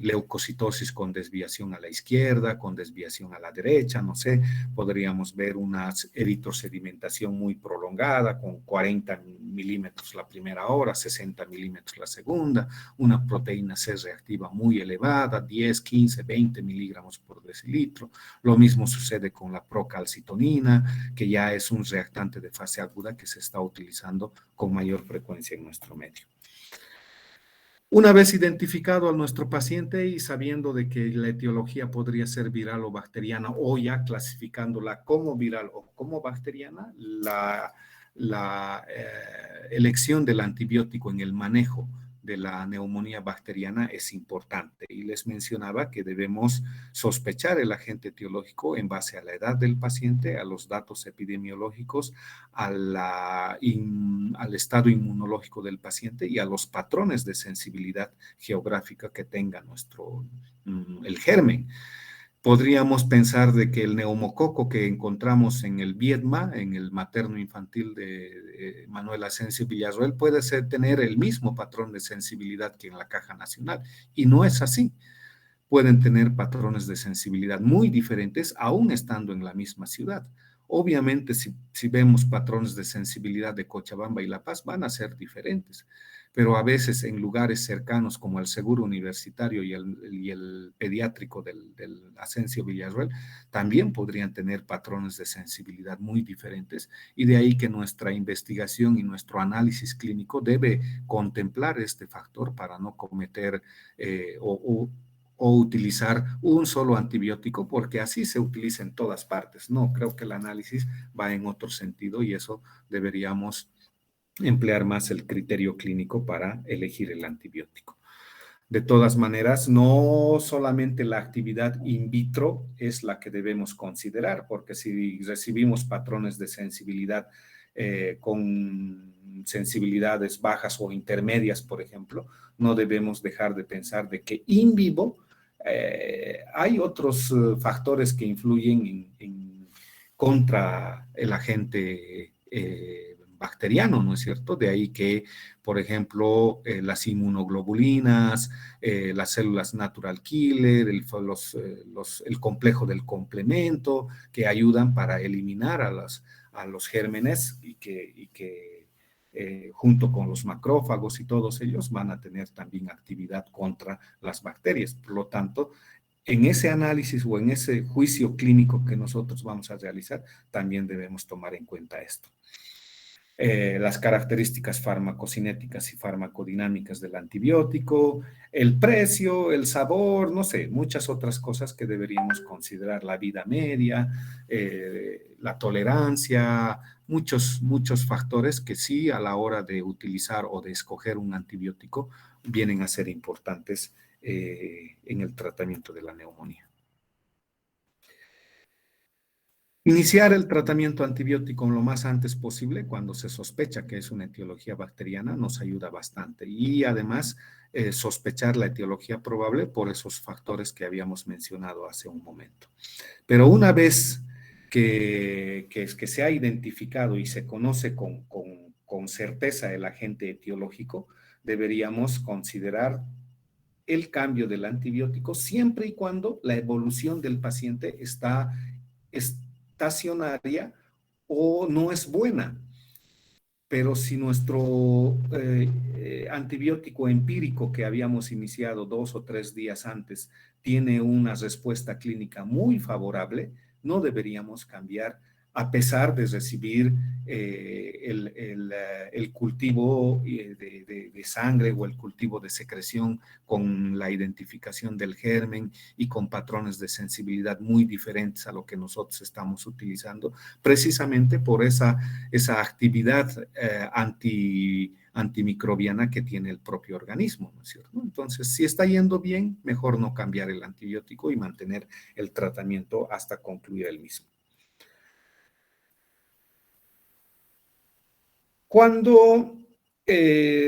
leucocitosis con desviación a la izquierda, con desviación a la derecha, no sé, podríamos ver una eritrosedimentación muy prolongada con 40 milímetros la primera hora, 60 milímetros la segunda, una proteína C reactiva muy elevada, 10, 15, 20 miligramos por decilitro. Lo mismo sucede con la procalcitonina, que ya es un reactante de fase aguda que se está utilizando con mayor frecuencia en nuestro medio. Una vez identificado a nuestro paciente y sabiendo de que la etiología podría ser viral o bacteriana, o ya clasificándola como viral o como bacteriana, la elección del antibiótico en el manejo de la neumonía bacteriana es importante. Y les mencionaba que debemos sospechar el agente etiológico en base a la edad del paciente, a los datos epidemiológicos, al estado inmunológico del paciente y a los patrones de sensibilidad geográfica que tenga el germen. Podríamos pensar de que el neumococo que encontramos en el Viedma, en el materno infantil de Manuel Asensio Villarroel, tener el mismo patrón de sensibilidad que en la caja nacional, y no es así. Pueden tener patrones de sensibilidad muy diferentes aún estando en la misma ciudad. Obviamente, si vemos patrones de sensibilidad de Cochabamba y La Paz, van a ser diferentes, pero a veces en lugares cercanos como el Seguro Universitario y el pediátrico del Asensio Villarroel, también podrían tener patrones de sensibilidad muy diferentes, y de ahí que nuestra investigación y nuestro análisis clínico debe contemplar este factor para no cometer o utilizar un solo antibiótico, porque así se utiliza en todas partes. No, creo que el análisis va en otro sentido y eso deberíamos emplear más el criterio clínico para elegir el antibiótico. De todas maneras, no solamente la actividad in vitro es la que debemos considerar, porque si recibimos patrones de sensibilidad con sensibilidades bajas o intermedias, por ejemplo, no debemos dejar de pensar de que in vivo hay otros factores que influyen contra el agente bacteriano, ¿no es cierto? De ahí que, por ejemplo, las inmunoglobulinas, las células natural killer, el complejo del complemento, que ayudan para eliminar a los gérmenes y que junto con los macrófagos y todos ellos van a tener también actividad contra las bacterias. Por lo tanto, en ese análisis o en ese juicio clínico que nosotros vamos a realizar, también debemos tomar en cuenta esto. Las características farmacocinéticas y farmacodinámicas del antibiótico, el precio, el sabor, no sé, muchas otras cosas que deberíamos considerar, la vida media, la tolerancia, muchos factores que sí a la hora de utilizar o de escoger un antibiótico vienen a ser importantes en el tratamiento de la neumonía. Iniciar el tratamiento antibiótico lo más antes posible cuando se sospecha que es una etiología bacteriana nos ayuda bastante, y además sospechar la etiología probable por esos factores que habíamos mencionado hace un momento. Pero una vez que se ha identificado y se conoce con certeza el agente etiológico, deberíamos considerar el cambio del antibiótico siempre y cuando la evolución del paciente está estacionaria o no es buena. Pero si nuestro antibiótico empírico que habíamos iniciado 2 o 3 días antes tiene una respuesta clínica muy favorable, no deberíamos cambiar a pesar de recibir el cultivo de sangre o el cultivo de secreción con la identificación del germen y con patrones de sensibilidad muy diferentes a lo que nosotros estamos utilizando, precisamente por esa actividad antimicrobiana que tiene el propio organismo, ¿no es cierto? Entonces, si está yendo bien, mejor no cambiar el antibiótico y mantener el tratamiento hasta concluir el mismo. Cuando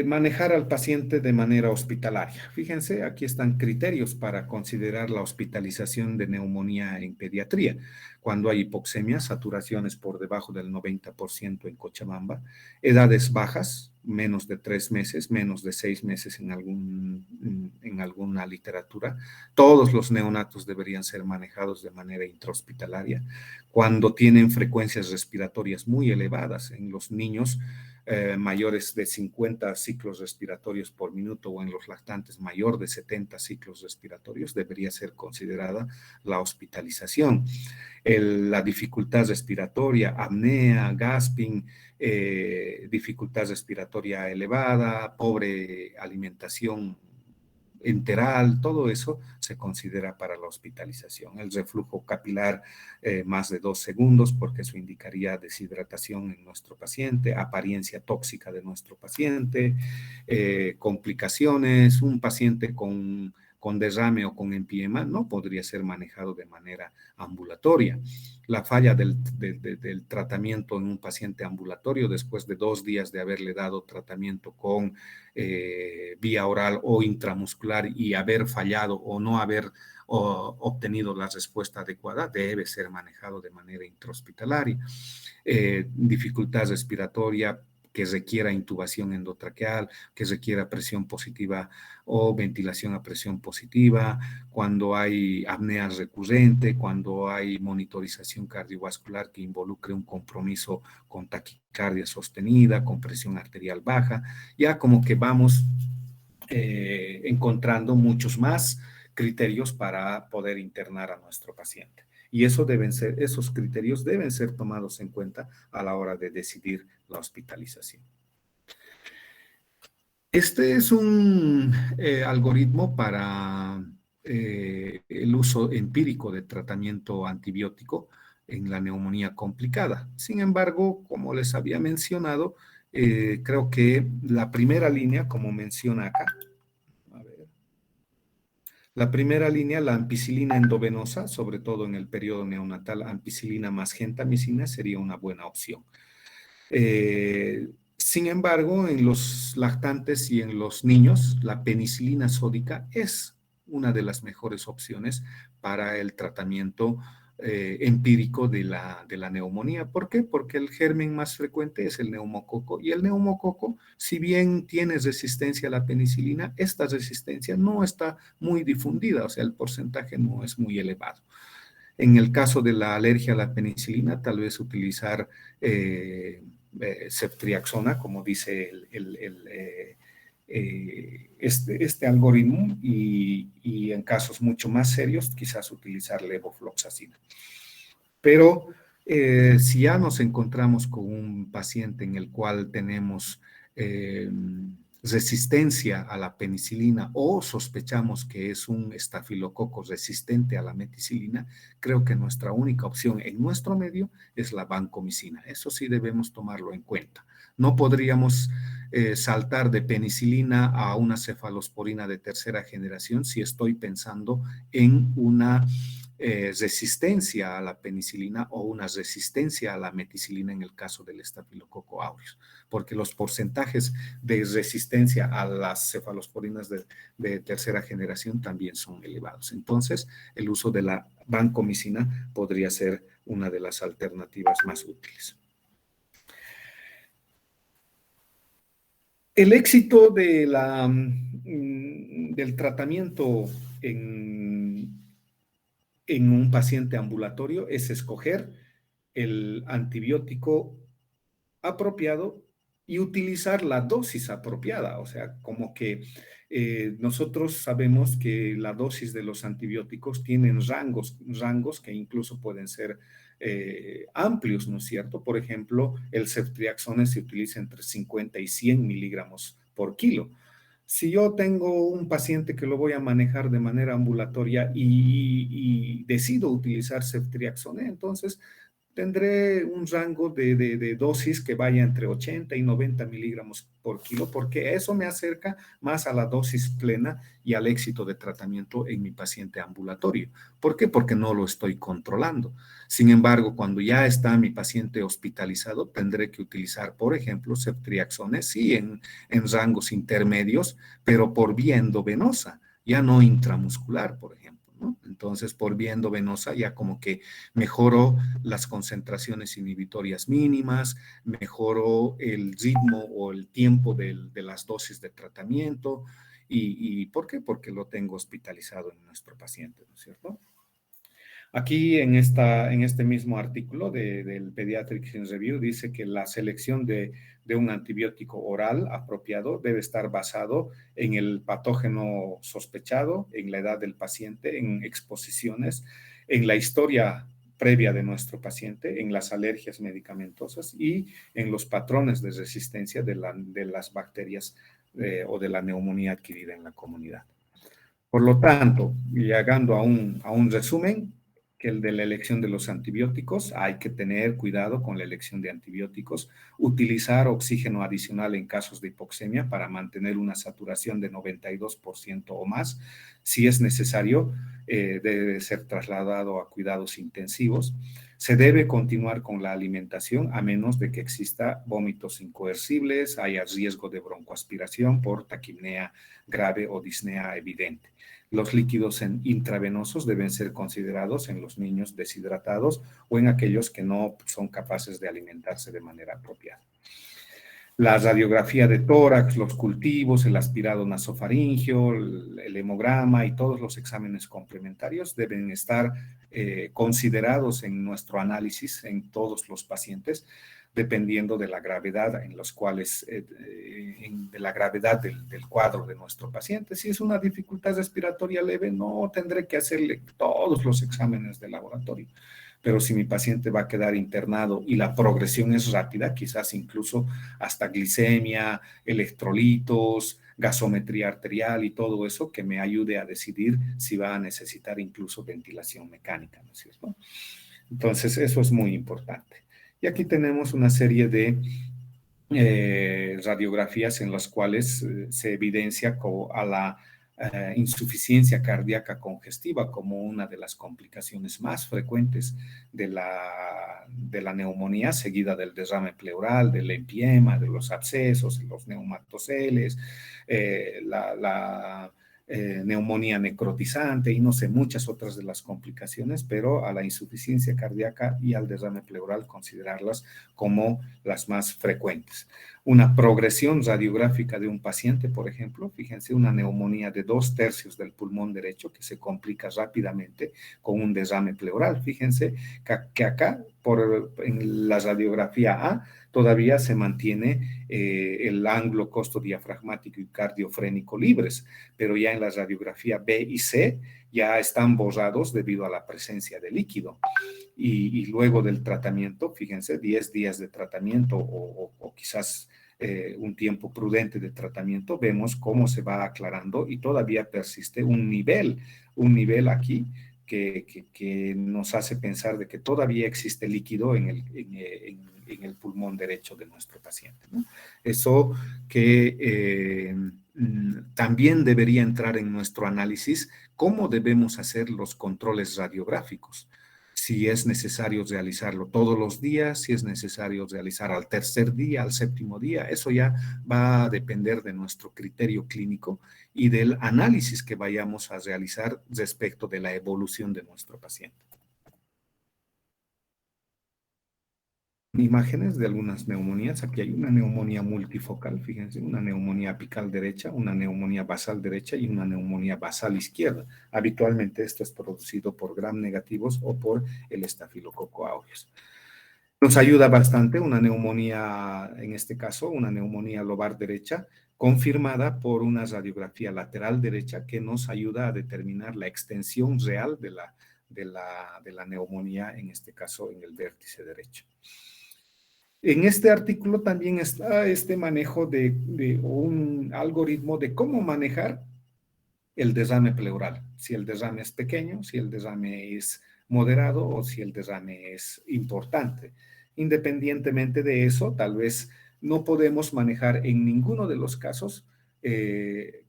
manejar al paciente de manera hospitalaria. Fíjense, aquí están criterios para considerar la hospitalización de neumonía en pediatría. Cuando hay hipoxemia, saturaciones por debajo del 90% en Cochabamba, edades bajas, menos de 3 meses, menos de 6 meses en alguna literatura. Todos los neonatos deberían ser manejados de manera intrahospitalaria. Cuando tienen frecuencias respiratorias muy elevadas en los niños, mayores de 50 ciclos respiratorios por minuto o en los lactantes mayor de 70 ciclos respiratorios, debería ser considerada la hospitalización. La dificultad respiratoria, apnea, gasping, dificultad respiratoria elevada, pobre alimentación enteral, todo eso se considera para la hospitalización. El reflujo capilar más de 2 segundos, porque eso indicaría deshidratación en nuestro paciente, apariencia tóxica de nuestro paciente, complicaciones, un paciente con derrame o con empiema no podría ser manejado de manera ambulatoria. La falla del tratamiento en un paciente ambulatorio después de 2 días de haberle dado tratamiento con vía oral o intramuscular y haber fallado o no haber obtenido la respuesta adecuada debe ser manejado de manera intrahospitalaria. Dificultad respiratoria que requiera intubación endotraqueal, que requiera presión positiva o ventilación a presión positiva, cuando hay apnea recurrente, cuando hay monitorización cardiovascular que involucre un compromiso con taquicardia sostenida, con presión arterial baja, ya como que vamos encontrando muchos más criterios para poder internar a nuestro paciente. Y esos criterios deben ser tomados en cuenta a la hora de decidir la hospitalización. Este es un algoritmo para el uso empírico de tratamiento antibiótico en la neumonía complicada. Sin embargo, como les había mencionado, creo que la primera línea, como menciona acá, la primera línea, la ampicilina endovenosa, sobre todo en el periodo neonatal, ampicilina más gentamicina sería una buena opción. Sin embargo, en los lactantes y en los niños, la penicilina sódica es una de las mejores opciones para el tratamiento empírico de la neumonía. ¿Por qué? Porque el germen más frecuente es el neumococo y el neumococo, si bien tiene resistencia a la penicilina, esta resistencia no está muy difundida, o sea, el porcentaje no es muy elevado. En el caso de la alergia a la penicilina, tal vez utilizar ceftriaxona, como dice este algoritmo, y en casos mucho más serios, quizás utilizar levofloxacina. Pero si ya nos encontramos con un paciente en el cual tenemos resistencia a la penicilina o sospechamos que es un estafilococo resistente a la meticilina, creo que nuestra única opción en nuestro medio es la vancomicina. Eso sí debemos tomarlo en cuenta. No podríamos saltar de penicilina a una cefalosporina de tercera generación si estoy pensando en una resistencia a la penicilina o una resistencia a la meticilina en el caso del estafilococo aureus, porque los porcentajes de resistencia a las cefalosporinas de tercera generación también son elevados. Entonces, el uso de la vancomicina podría ser una de las alternativas más útiles. El éxito del tratamiento en un paciente ambulatorio es escoger el antibiótico apropiado y utilizar la dosis apropiada. O sea, como que nosotros sabemos que la dosis de los antibióticos tienen rangos que incluso pueden ser amplios, ¿no es cierto? Por ejemplo, el ceftriaxona se utiliza entre 50 y 100 miligramos por kilo. Si yo tengo un paciente que lo voy a manejar de manera ambulatoria y decido utilizar ceftriaxona, entonces tendré un rango de dosis que vaya entre 80 y 90 miligramos por kilo, porque eso me acerca más a la dosis plena y al éxito de tratamiento en mi paciente ambulatorio. ¿Por qué? Porque no lo estoy controlando. Sin embargo, cuando ya está mi paciente hospitalizado, tendré que utilizar, por ejemplo, ceftriaxona, sí, en rangos intermedios, pero por vía endovenosa, ya no intramuscular, por ejemplo. ¿No? Entonces, por vía endovenosa ya como que mejoro las concentraciones inhibitorias mínimas, mejoro el ritmo o el tiempo de las dosis de tratamiento. ¿Y por qué? Porque lo tengo hospitalizado en nuestro paciente, ¿no es cierto? Aquí en este mismo artículo del Pediatrics in Review dice que la selección de un antibiótico oral apropiado debe estar basado en el patógeno sospechado, en la edad del paciente, en exposiciones, en la historia previa de nuestro paciente, en las alergias medicamentosas y en los patrones de resistencia de las bacterias o de la neumonía adquirida en la comunidad. Por lo tanto, llegando a un resumen, que el de la elección de los antibióticos, hay que tener cuidado con la elección de antibióticos, utilizar oxígeno adicional en casos de hipoxemia para mantener una saturación de 92% o más. Si es necesario, debe ser trasladado a cuidados intensivos. Se debe continuar con la alimentación a menos de que exista vómitos incoercibles, haya riesgo de broncoaspiración por taquipnea grave o disnea evidente. Los líquidos intravenosos deben ser considerados en los niños deshidratados o en aquellos que no son capaces de alimentarse de manera apropiada. La radiografía de tórax, los cultivos, el aspirado nasofaringeo, el hemograma y todos los exámenes complementarios deben estar considerados en nuestro análisis en todos los pacientes, dependiendo de la gravedad en los cuales, de la gravedad del cuadro de nuestro paciente. Si es una dificultad respiratoria leve, no tendré que hacerle todos los exámenes de laboratorio. Pero si mi paciente va a quedar internado y la progresión es rápida, quizás incluso hasta glicemia, electrolitos, gasometría arterial y todo eso que me ayude a decidir si va a necesitar incluso ventilación mecánica, ¿no es cierto? Entonces, eso es muy importante. Y aquí tenemos una serie de radiografías en las cuales se evidencia a la insuficiencia cardíaca congestiva como una de las complicaciones más frecuentes de la neumonía, seguida del derrame pleural, del empiema, de los abscesos, los neumatoceles, la neumonía necrotizante y no sé, muchas otras de las complicaciones, pero a la insuficiencia cardíaca y al derrame pleural considerarlas como las más frecuentes. Una progresión radiográfica de un paciente, por ejemplo, fíjense, una neumonía de 2/3 del pulmón derecho que se complica rápidamente con un derrame pleural. Fíjense que acá, en la radiografía A, todavía se mantiene el ángulo costodiafragmático y cardiofrénico libres, pero ya en la radiografía B y C ya están borrados debido a la presencia de líquido. Y luego del tratamiento, fíjense, 10 días de tratamiento o quizás un tiempo prudente de tratamiento, vemos cómo se va aclarando y todavía persiste un nivel aquí que nos hace pensar de que todavía existe líquido en el pulmón derecho de nuestro paciente, ¿no? Eso que también debería entrar en nuestro análisis, cómo debemos hacer los controles radiográficos. Si es necesario realizarlo todos los días, si es necesario realizar al tercer día, al séptimo día, eso ya va a depender de nuestro criterio clínico y del análisis que vayamos a realizar respecto de la evolución de nuestro paciente. Imágenes de algunas neumonías. Aquí hay una neumonía multifocal, fíjense, una neumonía apical derecha, una neumonía basal derecha y una neumonía basal izquierda. Habitualmente esto es producido por gram negativos o por el estafilococo aureus. Nos ayuda bastante una neumonía, en este caso, una neumonía lobar derecha, confirmada por una radiografía lateral derecha que nos ayuda a determinar la extensión real de la neumonía, en este caso, en el vértice derecho. En este artículo también está este manejo de un algoritmo de cómo manejar el derrame pleural, si el derrame es pequeño, si el derrame es moderado o si el derrame es importante. Independientemente de eso, tal vez no podemos manejar en ninguno de los casos de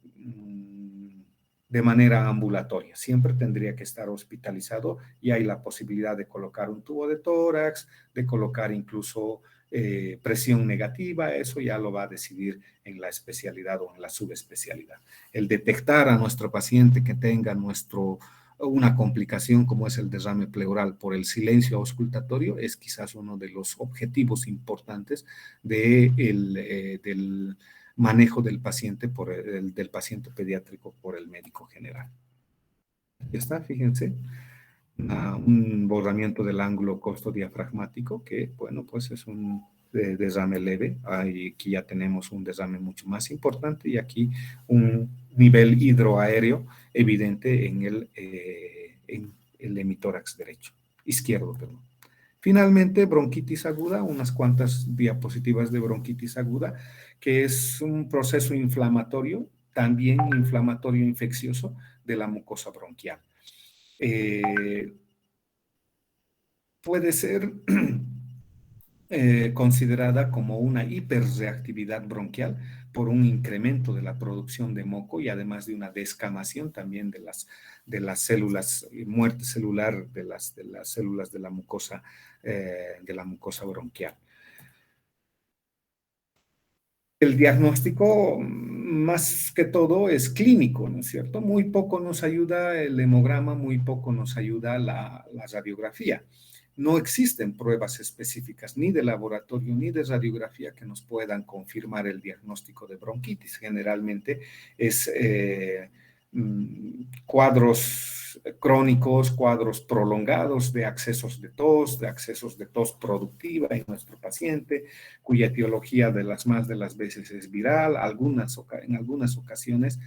manera ambulatoria. Siempre tendría que estar hospitalizado y hay la posibilidad de colocar un tubo de tórax, de colocar incluso presión negativa, eso ya lo va a decidir en la especialidad o en la subespecialidad. El detectar a nuestro paciente que tenga una complicación como es el derrame pleural por el silencio auscultatorio es quizás uno de los objetivos importantes del manejo del paciente, del paciente pediátrico por el médico general. Ya está, fíjense. Un borramiento del ángulo costodiafragmático que, bueno, pues es un derrame leve. Aquí ya tenemos un derrame mucho más importante y aquí un nivel hidroaéreo evidente en el hemitórax derecho, izquierdo, perdón. Finalmente, bronquitis aguda, unas cuantas diapositivas de bronquitis aguda, que es un proceso inflamatorio también inflamatorio infeccioso de la mucosa bronquial. Puede ser considerada como una hiperreactividad bronquial por un incremento de la producción de moco y además de una descamación también de las células, muerte celular de las células de la mucosa bronquial. El diagnóstico, más que todo, es clínico, ¿no es cierto? Muy poco nos ayuda el hemograma, muy poco nos ayuda la radiografía. No existen pruebas específicas ni de laboratorio ni de radiografía que nos puedan confirmar el diagnóstico de bronquitis. Generalmente es cuadros crónicos, cuadros prolongados de accesos de tos productiva en nuestro paciente, cuya etiología de las veces es viral. En algunas ocasiones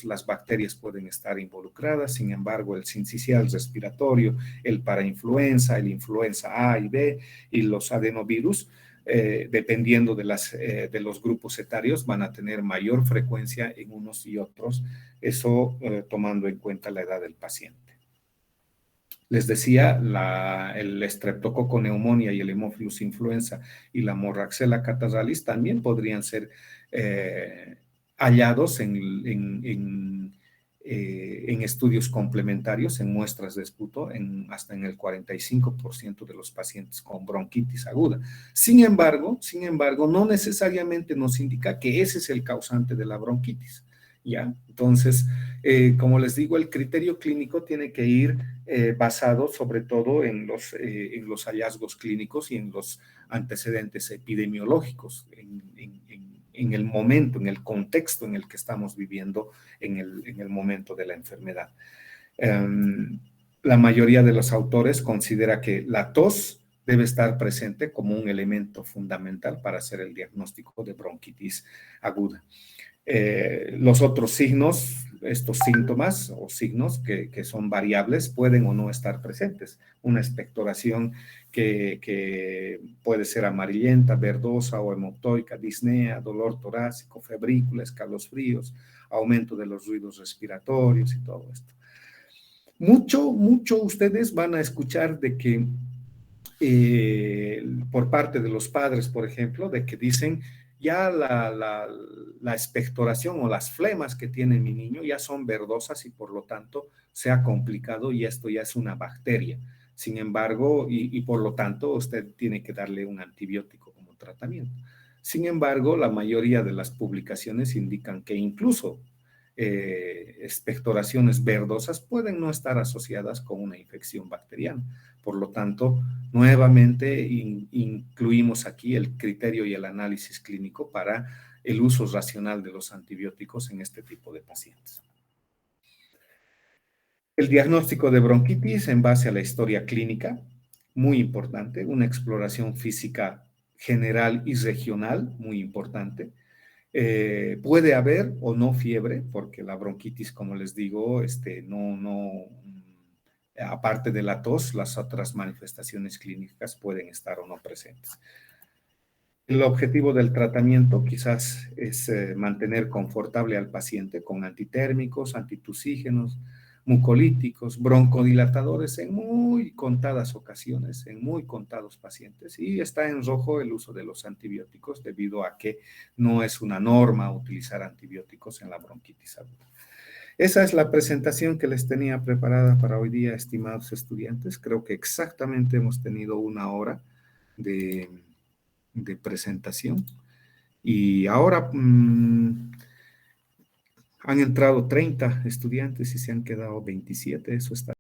las bacterias pueden estar involucradas, sin embargo el sincicial respiratorio, el parainfluenza, el influenza A y B y los adenovirus, dependiendo de los grupos etarios, van a tener mayor frecuencia en unos y otros, eso tomando en cuenta la edad del paciente. Les decía, el Streptococcus pneumoniae y el Haemophilus influenza y la Moraxella catarrhalis también podrían ser hallados en estudios complementarios, en muestras de esputo, hasta en el 45% de los pacientes con bronquitis aguda. Sin embargo, no necesariamente nos indica que ese es el causante de la bronquitis. ¿Ya? Entonces, como les digo, el criterio clínico tiene que ir basado sobre todo en los hallazgos clínicos y en los antecedentes epidemiológicos, en el momento, en el contexto en el que estamos viviendo en el momento de la enfermedad. La mayoría de los autores considera que la tos debe estar presente como un elemento fundamental para hacer el diagnóstico de bronquitis aguda. Los otros signos, estos síntomas o signos que son variables, pueden o no estar presentes. Una expectoración que puede ser amarillenta, verdosa o hemoptóica, disnea, dolor torácico, febrícula, escalofríos, aumento de los ruidos respiratorios y todo esto. Mucho ustedes van a escuchar de que por parte de los padres, por ejemplo, de que dicen ya la expectoración o las flemas que tiene mi niño ya son verdosas y por lo tanto se ha complicado y esto ya es una bacteria. Sin embargo, y por lo tanto usted tiene que darle un antibiótico como tratamiento. Sin embargo, la mayoría de las publicaciones indican que incluso expectoraciones verdosas pueden no estar asociadas con una infección bacteriana. Por lo tanto, nuevamente incluimos aquí el criterio y el análisis clínico para el uso racional de los antibióticos en este tipo de pacientes. El diagnóstico de bronquitis en base a la historia clínica, muy importante, una exploración física general y regional, muy importante. Puede haber o no fiebre, porque la bronquitis, como les digo, aparte de la tos, las otras manifestaciones clínicas pueden estar o no presentes. El objetivo del tratamiento quizás es mantener confortable al paciente con antitérmicos, antitusígenos, mucolíticos, broncodilatadores en muy contadas ocasiones, en muy contados pacientes, y está en rojo el uso de los antibióticos debido a que no es una norma utilizar antibióticos en la bronquitis aguda. Esa es la presentación que les tenía preparada para hoy día, estimados estudiantes. Creo que exactamente hemos tenido una hora de presentación y ahora han entrado 30 estudiantes y se han quedado 27, eso está